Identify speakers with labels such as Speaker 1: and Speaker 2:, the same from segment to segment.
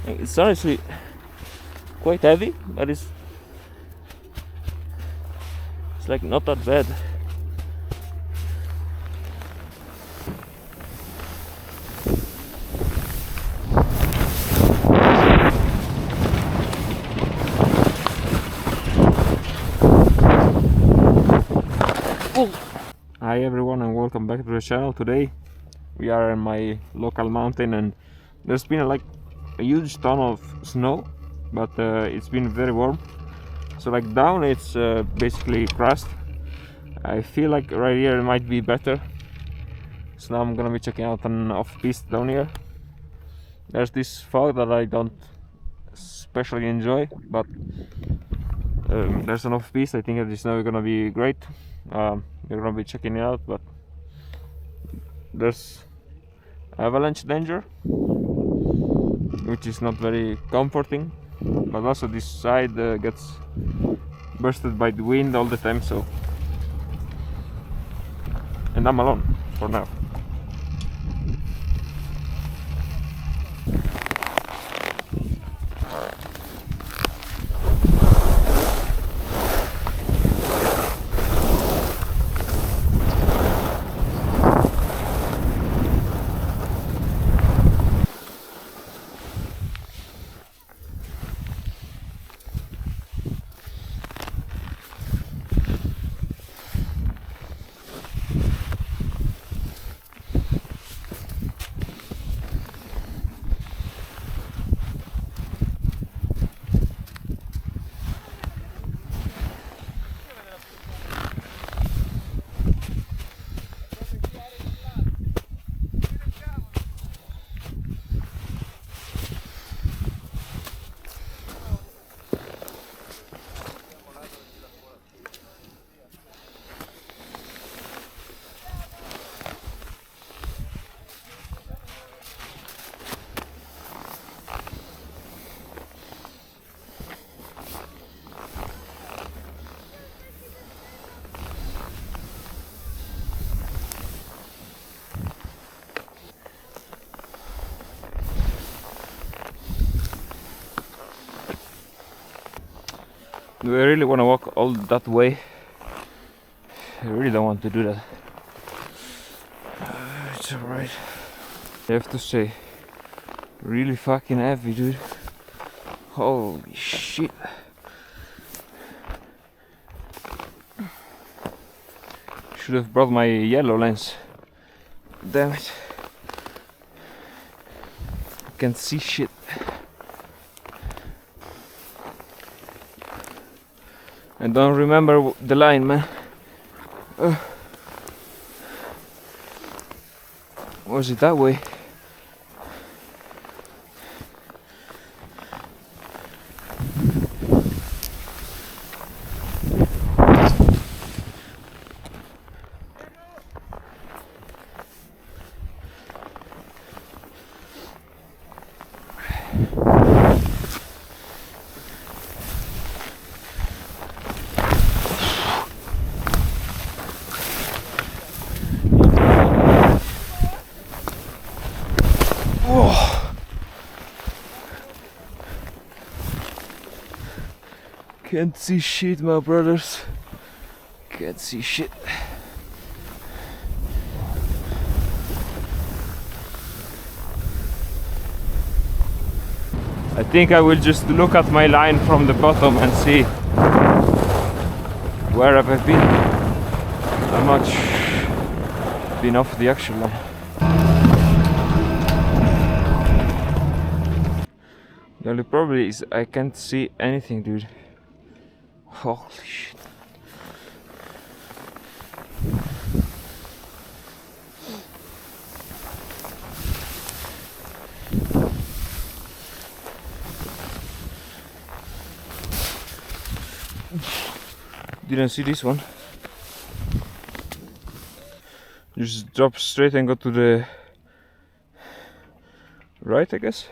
Speaker 1: It's honestly quite heavy, but it's like not that bad. Hi everyone and welcome back to the channel. Today we are in my local mountain and there's been like a huge ton of snow, but it's been very warm. So like down it's basically crust. I feel like right here it might be better. So now I'm gonna be checking out an off-piste down here. There's this fog that I don't especially enjoy, but there's an off-piste. I think that it's now gonna be great. We're gonna be checking it out, but there's avalanche danger, which is not very comforting, but also this side gets bursted by the wind all the time, so, and I'm alone for now. Do I really want to walk all that way? I really don't want to do that. It's alright. I have to say, really fucking heavy, dude. Holy shit. Should have brought my yellow lens. Damn it. I can't see shit. I don't remember the line, man. Was it that way? Can't see shit, my brothers. Can't see shit. I think I will just look at my line from the bottom and see where have I been. How much been off the actual line. The only problem is I can't see anything, dude. Holy shit. Didn't see this one. Just drop straight and go to the right, I guess.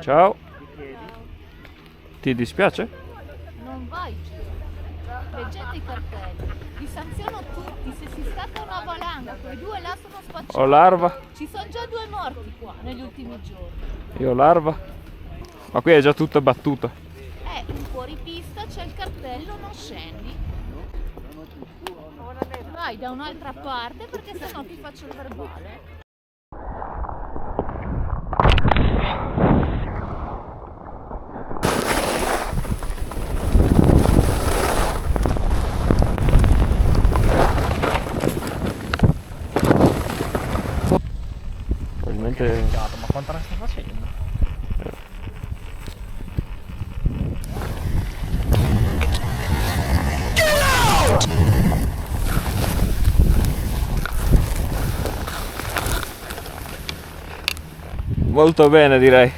Speaker 1: Ciao. Ti dispiace?
Speaker 2: Non vai giù. Leggete i cartelli. Vi sanziono tutti se si scatta una valanga. Quei due là sono spacciati.
Speaker 1: Ho larva.
Speaker 2: Ci sono già 2 morti qua negli ultimi giorni.
Speaker 1: Io larva. Ma qui è già tutta battuta.
Speaker 2: In fuoripista c'è il cartello non scendi. Vai da un'altra parte perché sennò ti faccio il verbale.
Speaker 1: Probabilmente.
Speaker 3: Ma quanto la sta facendo?
Speaker 1: Molto bene, direi.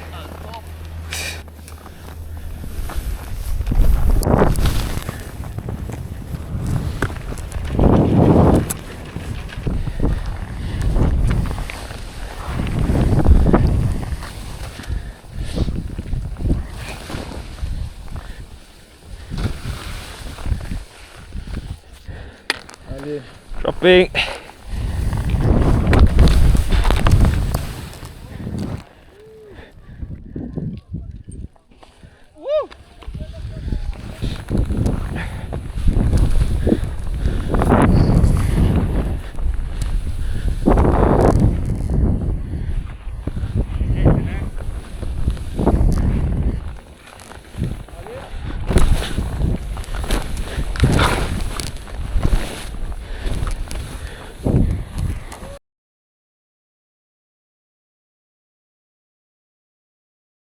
Speaker 1: Dropping.